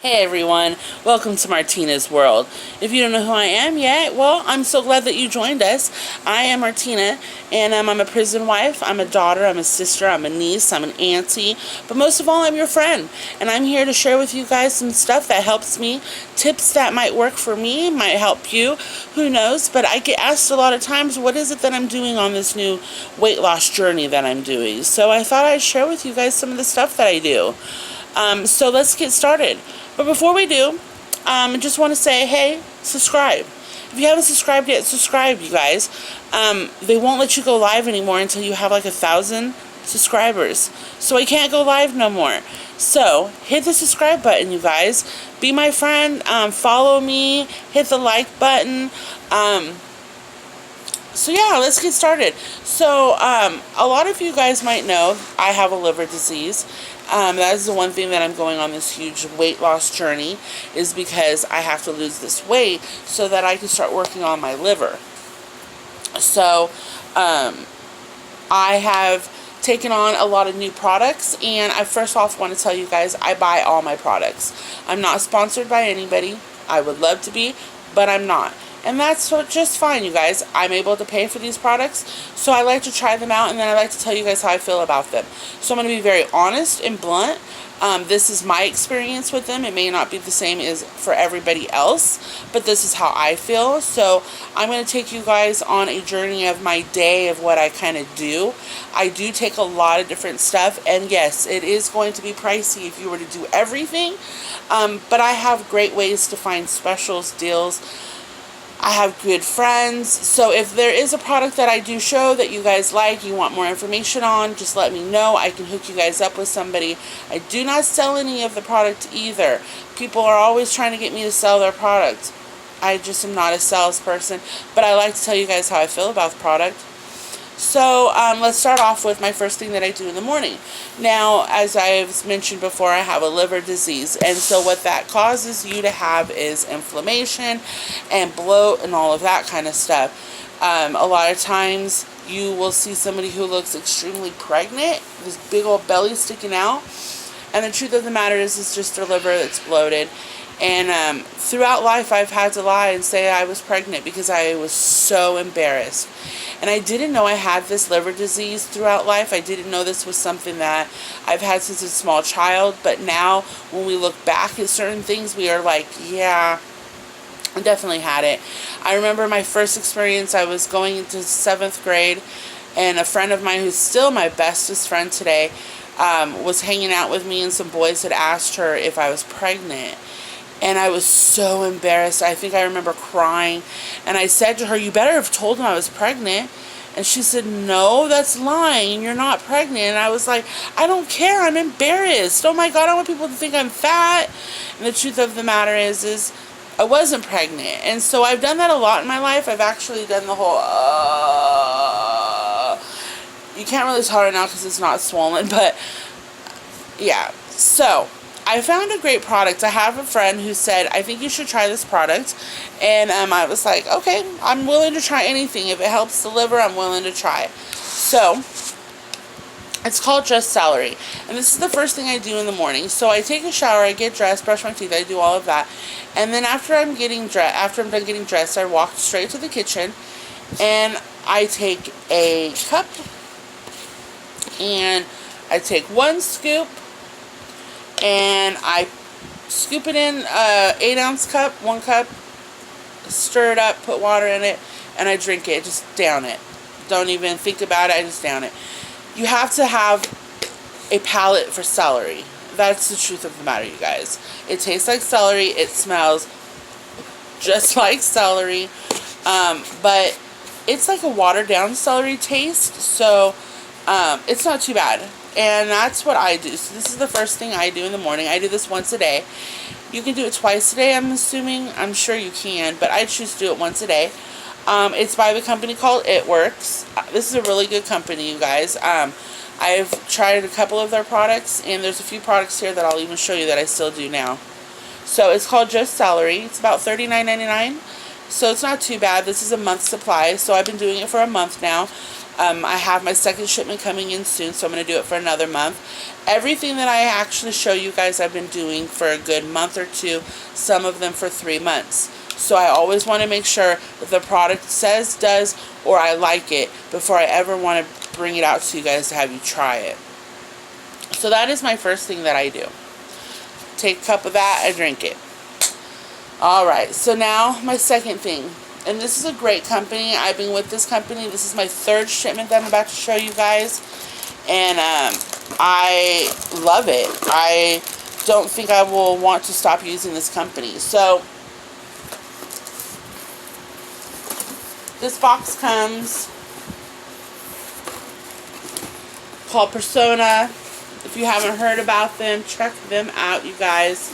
Hey everyone, welcome to Martina's World. If you don't know who I am yet, well, I'm so glad that you joined us. I am Martina, and I'm a prison wife, I'm a daughter, I'm a sister, I'm a niece, I'm an auntie, but most of all, I'm your friend. And I'm here to share with you guys some stuff that helps me, tips that might work for me, might help you, who knows. But I get asked a lot of times, what is it that I'm doing on this new weight loss journey that I'm doing? So I thought I'd share with you guys some of the stuff that I do. So let's get started. But before we do, I just want to say, hey, subscribe. If you haven't subscribed yet, subscribe, you guys. They won't let you go live anymore until you have like 1,000 subscribers. So I can't go live no more. So hit the subscribe button, you guys. Be my friend. Follow me. Hit the like button. So yeah, let's get started. So a lot of you guys might know I have a liver disease. That is the one thing that I'm going on this huge weight loss journey, is because I have to lose this weight so that I can start working on my liver. So I have taken on a lot of new products, and I first off want to tell you guys I buy all my products. I'm not sponsored by anybody. I would love to be, but I'm not. And that's just fine, you guys. I'm able to pay for these products, so I like to try them out, and then I like to tell you guys how I feel about them. So I'm going to be very honest and blunt. This is my experience with them. It may not be the same as for everybody else, but this is how I feel. So I'm going to take you guys on a journey of my day, of what I kind of do. I do take a lot of different stuff, and yes, it is going to be pricey if you were to do everything, but I have great ways to find specials, deals. I have good friends, so if there is a product that I do show that you guys like, you want more information on, just let me know. I can hook you guys up with somebody. I do not sell any of the product either. People are always trying to get me to sell their product. I just am not a salesperson, but I like to tell you guys how I feel about the product. So let's start off with my first thing that I do in the morning. Now, as I've mentioned before, I have a liver disease, and so what that causes you to have is inflammation and bloat and all of that kind of stuff. A lot of times you will see somebody who looks extremely pregnant, this big old belly sticking out, and the truth of the matter is it's just their liver that's bloated. And throughout life, I've had to lie and say I was pregnant because I was so embarrassed. And I didn't know I had this liver disease throughout life. I didn't know this was something that I've had since a small child. But now, when we look back at certain things, we are like, yeah, I definitely had it. I remember my first experience. I was going into 7th grade, and a friend of mine, who's still my bestest friend today, was hanging out with me, and some boys had asked her if I was pregnant. And I was so embarrassed. I think I remember crying. And I said to her, you better have told him I was pregnant. And she said, no, that's lying. You're not pregnant. And I was like, I don't care. I'm embarrassed. Oh my God, I want people to think I'm fat. And the truth of the matter is I wasn't pregnant. And so I've done that a lot in my life. I've actually done the whole, you can't really tell right now because it's not swollen. But yeah, so I found a great product. I have a friend who said, I think you should try this product. And I was like, okay, I'm willing to try anything. If it helps the liver, I'm willing to try. So it's called Just Celery. And this is the first thing I do in the morning. So I take a shower, I get dressed, brush my teeth, I do all of that. And then after I'm done getting dressed, I walk straight to the kitchen. And I take a cup. And I take 1 scoop. And I scoop it in 8-ounce cup, 1 cup, stir it up, put water in it, and I drink it. Just down it. Don't even think about it. I just down it. You have to have a palate for celery. That's the truth of the matter, you guys. It tastes like celery. It smells just like celery. But it's like a watered down celery taste. So it's not too bad. And that's what I do. So this is the first thing I do in the morning. I do this once a day. You can do it twice a day, I'm assuming. I'm sure you can, but I choose to do it once a day. It's by the company called It Works. This is a really good company, you guys. I've tried a couple of their products, and there's a few products here that I'll even show you that I still do now. So it's called Just Celery. It's about $39.99. So it's not too bad. This is a month's supply. So I've been doing it for a month now. I have my second shipment coming in soon, so I'm going to do it for another month. Everything that I actually show you guys I've been doing for a good month or two, some of them for 3 months. So I always want to make sure that the product says, does, or I like it before I ever want to bring it out to you guys to have you try it. So that is my first thing that I do. Take a cup of that, I drink it. Alright, so now my second thing. And this is a great company. I've been with this company. This is my third shipment that I'm about to show you guys. And I love it. I don't think I will want to stop using this company. So this box comes called Persona. If you haven't heard about them, check them out, you guys.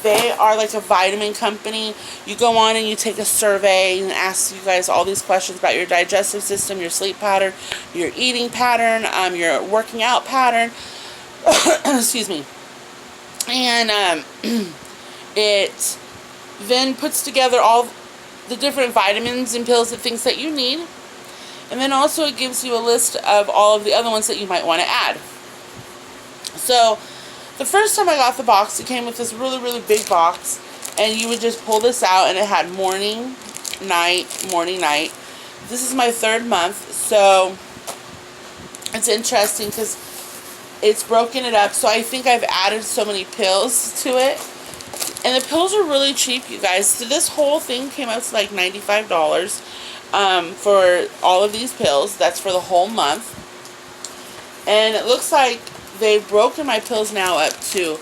They are like a vitamin company. You go on and you take a survey and ask you guys all these questions about your digestive system, your sleep pattern, your eating pattern, your working out pattern. Excuse me. And it then puts together all the different vitamins and pills and things that you need. And then also it gives you a list of all of the other ones that you might want to add. So the first time I got the box, it came with this really, really big box, and you would just pull this out, and it had morning, night, morning, night. This is my third month, so it's interesting because it's broken it up. So I think I've added so many pills to it, and the pills are really cheap, you guys. So this whole thing came out to like $95 for all of these pills. That's for the whole month, and it looks like they've broken my pills now up to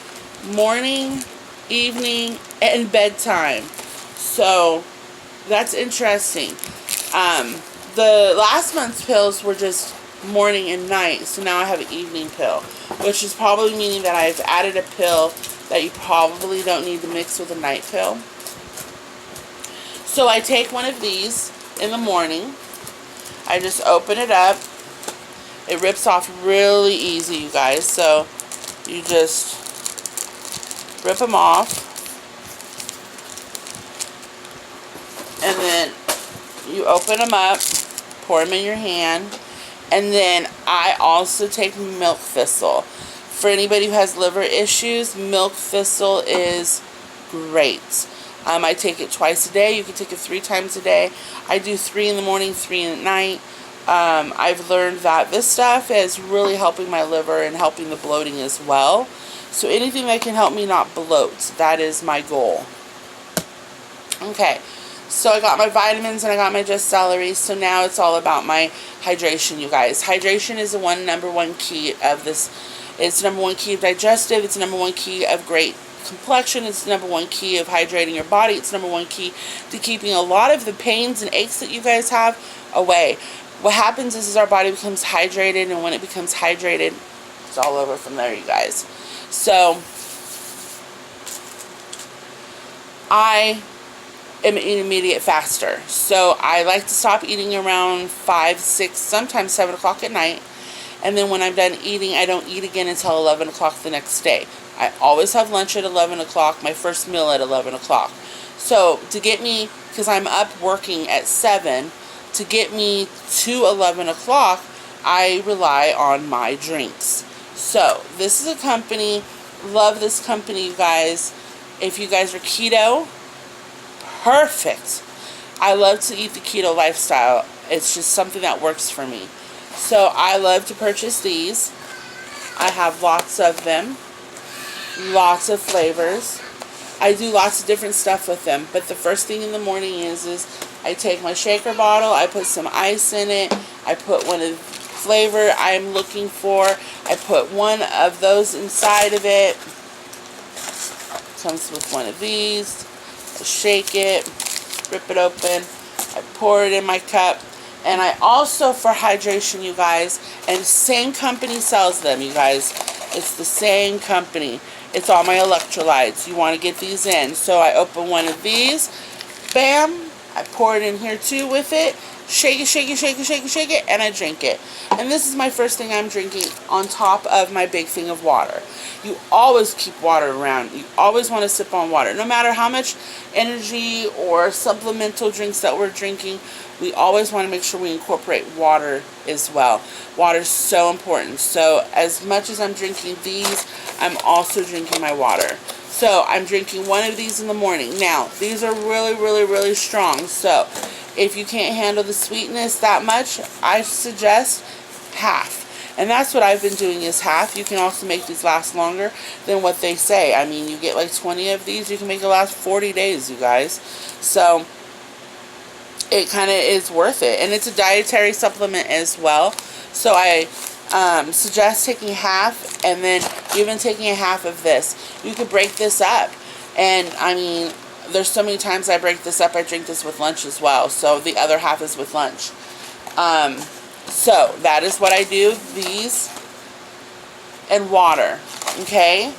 morning, evening, and bedtime. So that's interesting. The last month's pills were just morning and night. So now I have an evening pill, which is probably meaning that I've added a pill that you probably don't need to mix with a night pill. So I take one of these in the morning. I just open it up. It rips off really easy, you guys. So you just rip them off. And then you open them up, pour them in your hand. And then I also take milk thistle. For anybody who has liver issues, milk thistle is great. I take it twice a day. You can take it 3 times a day. I do 3 in the morning, 3 at night. I've learned that this stuff is really helping my liver and helping the bloating as well. So anything that can help me not bloat, that is my goal. Okay, so I got my vitamins and I got my Just Celery. So now it's all about my hydration, you guys. Hydration is the number one key of this. It's the number one key of digestive. It's the number one key of great complexion. It's the number one key of hydrating your body. It's the number one key to keeping a lot of the pains and aches that you guys have away. What happens is our body becomes hydrated, and when it becomes hydrated, it's all over from there, you guys. So I am an immediate faster. So I like to stop eating around 5, 6, sometimes 7 o'clock at night. And then when I'm done eating, I don't eat again until 11 o'clock the next day. I always have lunch at 11 o'clock, my first meal at 11 o'clock. So to get me, because I'm up working at 7, to get me to 11 o'clock, I rely on my drinks. So this is a company, love this company, you guys. If you guys are keto, perfect. I love to eat the keto lifestyle. It's just something that works for me. So I love to purchase these. I have lots of them. Lots of flavors. I do lots of different stuff with them. But the first thing in the morning is I take my shaker bottle. I put some ice in it. I put one of the flavor I'm looking for. I put one of those inside of it. Comes with one of these. I shake it. Rip it open. I pour it in my cup. And I also, for hydration, you guys, and the same company sells them, you guys. It's the same company. It's all my electrolytes. You want to get these in. So I open one of these. Bam. I pour it in here too with it. shake it, shake it, shake it, shake it, shake it, and I drink it. And this is my first thing I'm drinking on top of my big thing of water. You always keep water around. You always want to sip on water. No matter how much energy or supplemental drinks that we're drinking, we always want to make sure we incorporate water as well. Water is so important. So as much as I'm drinking these, I'm also drinking my water. So I'm drinking one of these in the morning. Now, these are really, really, really strong. So if you can't handle the sweetness that much, I suggest half. And that's what I've been doing, is half. You can also make these last longer than what they say. I mean, you get like 20 of these, you can make it last 40 days, you guys. So it kind of is worth it. And it's a dietary supplement as well. So I suggest taking half, and then even taking a half of this. You could break this up. And I mean, there's so many times I break this up. I drink this with lunch as well. So the other half is with lunch. So that is what I do. These and water. Okay.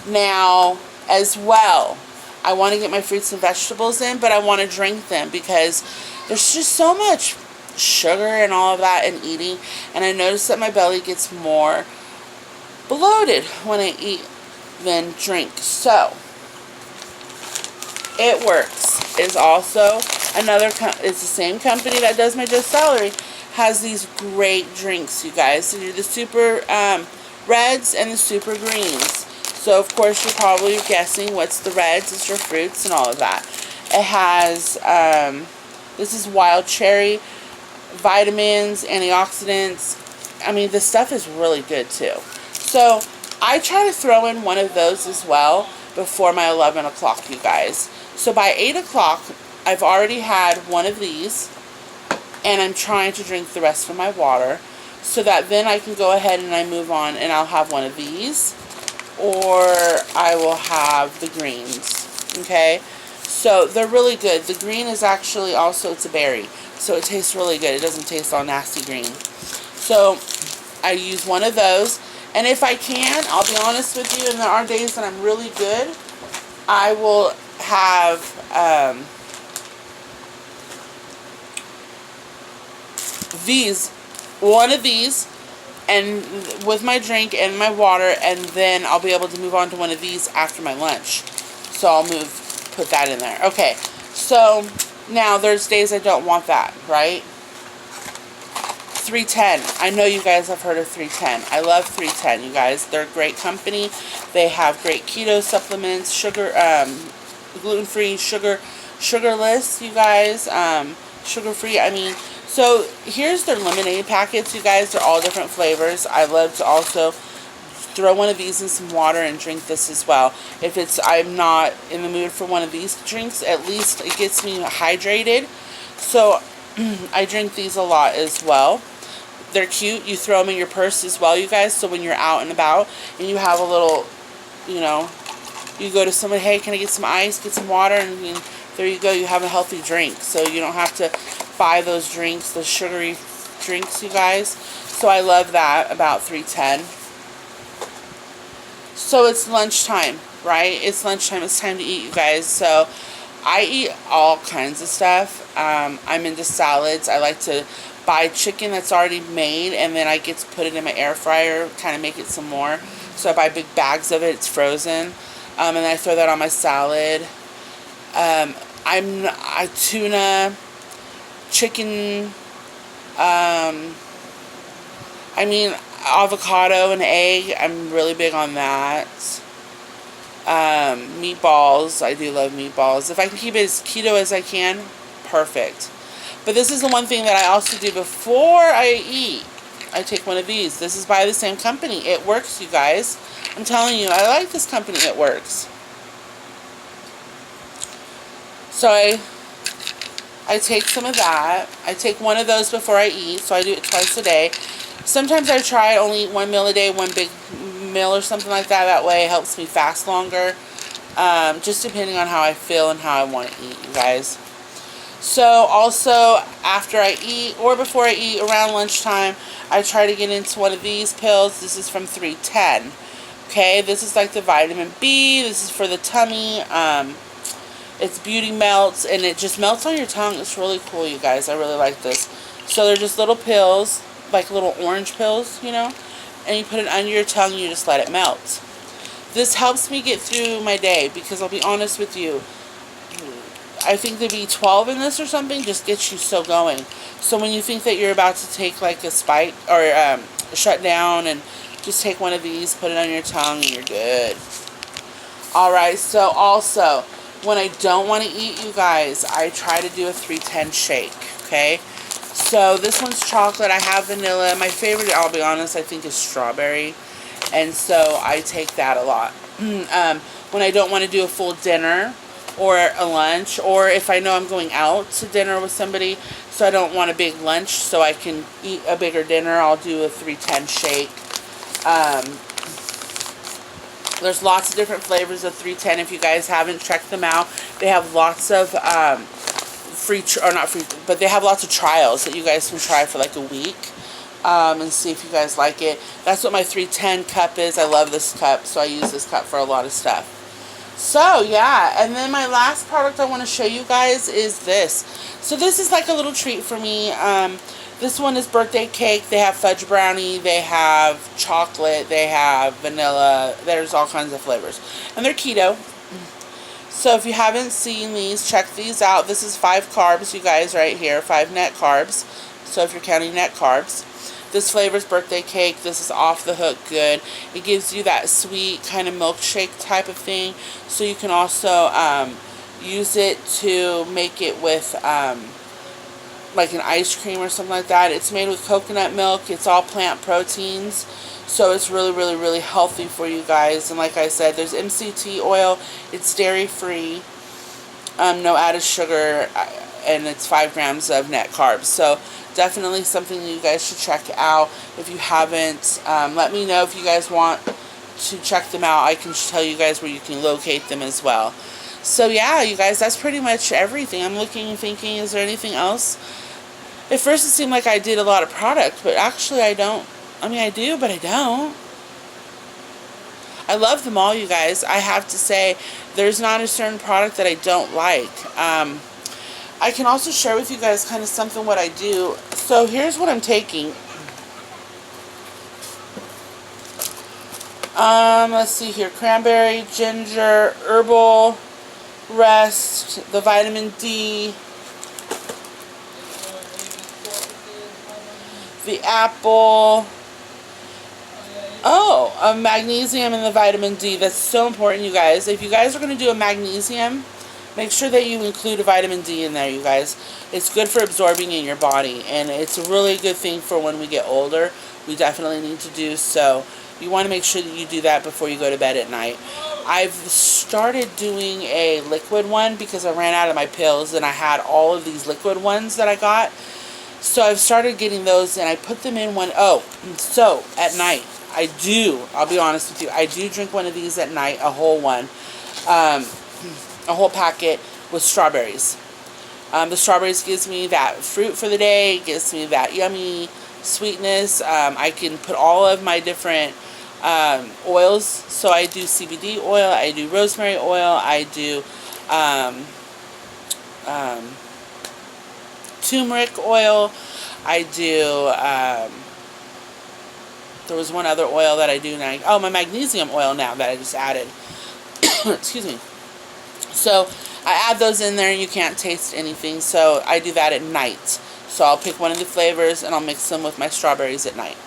Now, as well, I want to get my fruits and vegetables in, but I want to drink them because there's just so much sugar and all of that in eating. And I notice that my belly gets more bloated when I eat than drink. So It Works is also another, it's the same company that does my Just Celery, has these great drinks, you guys. So you do the super reds and the super greens. So of course you're probably guessing what's the reds. It's your fruits and all of that. It has, this is wild cherry, vitamins, antioxidants. I mean, this stuff is really good too. So I try to throw in one of those as well before my 11 o'clock, you guys. So by 8 o'clock, I've already had one of these, and I'm trying to drink the rest of my water, so that then I can go ahead and I move on, and I'll have one of these, or I will have the greens, okay? So they're really good. The green is actually also, it's a berry, so it tastes really good. It doesn't taste all nasty green. So I use one of those, and if I can, I'll be honest with you, and there are days that I'm really good, I will have one of these, and with my drink and my water, and then I'll be able to move on to one of these after my lunch. So I'll put that in there. Okay, so now there's days I don't want that, right? 310. I know you guys have heard of 310. I love 310, you guys. They're a great company. They have great keto supplements, sugar, gluten-free, sugarless, you guys, sugar-free. I mean, so here's their lemonade packets, you guys. They're all different flavors. I love to also throw one of these in some water and drink this as well. If I'm not in the mood for one of these drinks, at least it gets me hydrated. So I drink these a lot as well. They're cute. You throw them in your purse as well, you guys. So when you're out and about and you have a little, you know, you go to someone, hey, can I get some ice, get some water, and there you go. You have a healthy drink. So you don't have to buy those drinks, those sugary drinks, you guys. So I love that about 310. So it's lunchtime, right? It's lunchtime. It's time to eat, you guys. So I eat all kinds of stuff. I'm into salads. I like to buy chicken that's already made, and then I get to put it in my air fryer, kind of make it some more. So I buy big bags of it. It's frozen. And I throw that on my salad. Tuna, chicken, I mean, avocado and egg. I'm really big on that. Meatballs. I do love meatballs. If I can keep it as keto as I can, perfect. But this is the one thing that I also do before I eat. I take one of these. This is by the same company. It Works, you guys. I'm telling you, I like this company. It Works. So I take some of that. I take one of those before I eat, so I do it twice a day. Sometimes I try only eat one meal a day, one big meal or something like that. That way it helps me fast longer. Just depending on how I feel and how I want to eat, you guys. So also after I eat or before I eat around lunchtime, I try to get into one of these pills. This is from 310. Okay, this is like the vitamin B. This is for the tummy. It's beauty melts, and it just melts on your tongue. It's really cool, you guys. I really like this. So they're just little pills, like little orange pills, you know, and you put it under your tongue and you just let it melt. This helps me get through my day because I'll be honest with you, I think the B12 in this or something just gets you so going. So when you think that you're about to take like a spike or shut down, and just take one of these, put it on your tongue, and you're good. Alright, so also, when I don't want to eat, you guys, I try to do a 310 shake, okay? So this one's chocolate. I have vanilla. My favorite, I'll be honest, I think is strawberry. And so I take that a lot. When I don't want to do a full dinner or a lunch, or if I know I'm going out to dinner with somebody, so I don't want a big lunch so I can eat a bigger dinner, I'll do a 310 shake. There's lots of different flavors of 310. If you guys haven't checked them out, they have lots of but they have lots of trials that you guys can try for like a week and see if you guys like it. That's what my 310 cup is. I love this cup, so I use this cup for a lot of stuff. So yeah, and then my last product I want to show you guys is this. So this is like a little treat for me. This one is birthday cake. They have fudge brownie, they have chocolate, they have vanilla. There's all kinds of flavors, and they're keto. So if you haven't seen these, check these out. This is 5 carbs, you guys, right here. 5 net carbs. So if you're counting net carbs. This flavor's birthday cake. This is off the hook good. It gives you that sweet kind of milkshake type of thing. So you can also use it to make it with like an ice cream or something like that. It's made with coconut milk. It's all plant proteins. So it's really, really, really healthy for you guys. And like I said, there's MCT oil. It's dairy-free. No added sugar. And it's 5 grams of net carbs. So definitely something you guys should check out. If you haven't, let me know if you guys want to check them out. I can tell you guys where you can locate them as well. So yeah, you guys, that's pretty much everything. I'm looking and thinking, is there anything else? At first it seemed like I did a lot of product, but actually I don't. I mean, I do, but I don't. I love them all, you guys. I have to say, there's not a certain product that I don't like. I can also share with you guys kind of something what I do. So here's what I'm taking. Let's see here. Cranberry, ginger, herbal, rest, the vitamin D, the apple. Oh, a magnesium and the vitamin D. That's so important, you guys. If you guys are going to do a magnesium, make sure that you include a vitamin D in there, you guys. It's good for absorbing in your body, and it's a really good thing for when we get older. We definitely need to do so. You want to make sure that you do that before you go to bed at night. I've started doing a liquid one because I ran out of my pills, and I had all of these liquid ones that I got. So I've started getting those, and I put them in one. Oh, so at night, I'll be honest with you, I do drink one of these at night, a whole one. A whole packet with strawberries. The strawberries gives me that fruit for the day, gives me that yummy sweetness. I can put all of my different oils. So I do CBD oil, I do rosemary oil, I do turmeric oil, I do there was one other oil that I do now. Oh, my magnesium oil now that I just added. Excuse me. So I add those in there, and you can't taste anything. So I do that at night. So I'll pick one of the flavors and I'll mix them with my strawberries at night.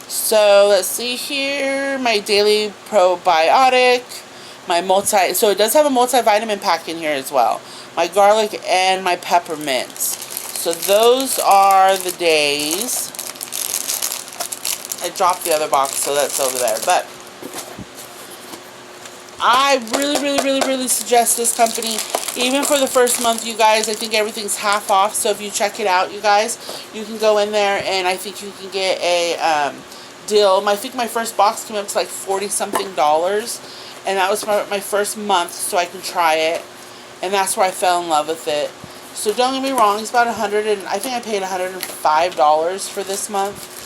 So let's see here. My daily probiotic. So it does have a multivitamin pack in here as well. My garlic and my peppermint. So those are the days. I dropped the other box, so that's over there. But I really, really, really, really suggest this company. Even for the first month, you guys, I think everything's half off. So if you check it out, you guys, you can go in there, and I think you can get a deal. I think my first box came up to like $40-something. And that was my first month, so I can try it. And that's where I fell in love with it. So don't get me wrong, it's about I think I paid $105 for this month.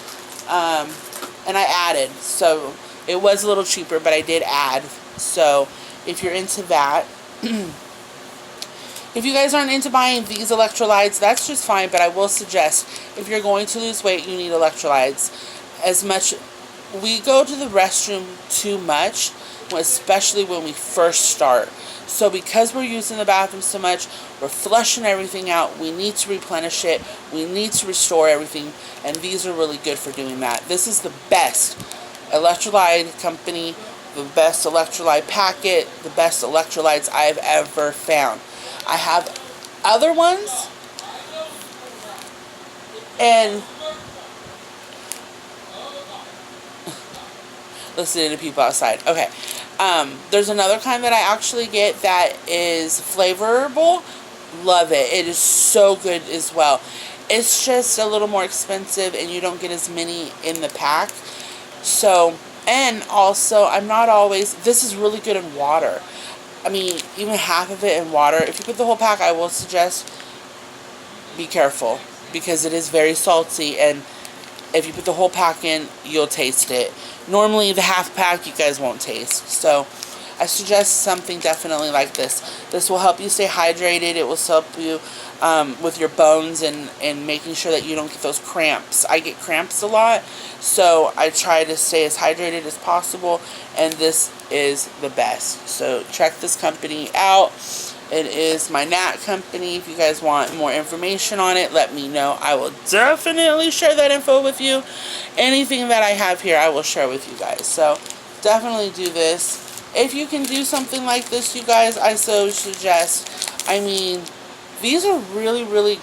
And I added, so it was a little cheaper, but I did add. So if you're into that, If you guys aren't into buying these electrolytes, that's just fine, but I will suggest if you're going to lose weight, you need electrolytes. As much, we go to the restroom too much, especially when we first start. So because we're using the bathroom so much, we're flushing everything out. We need to replenish it. We need to restore everything, and these are really good for doing that. This is the best electrolyte company, the best electrolyte packet, the best electrolytes I've ever found. I have other ones, and listening to people outside. Okay. There's another kind that I actually get that is flavorable. Love it. It is so good as well. It's just a little more expensive, and you don't get as many in the pack. So, and also, I'm not always, this is really good in water. I mean, even half of it in water. If you put the whole pack, I will suggest be careful, because it is very salty, and if you put the whole pack in, you'll taste it. Normally, the half pack you guys won't taste. So, I suggest something definitely like this. This will help you stay hydrated. It will help you with your bones and making sure that you don't get those cramps. I get cramps a lot, so I try to stay as hydrated as possible, and this is the best. So check this company out. It is my Nat company. If you guys want more information on it, let me know. I will definitely share that info with you. Anything that I have here, I will share with you guys. So definitely do this. If you can do something like this, you guys, I so suggest. I mean, these are really, really good.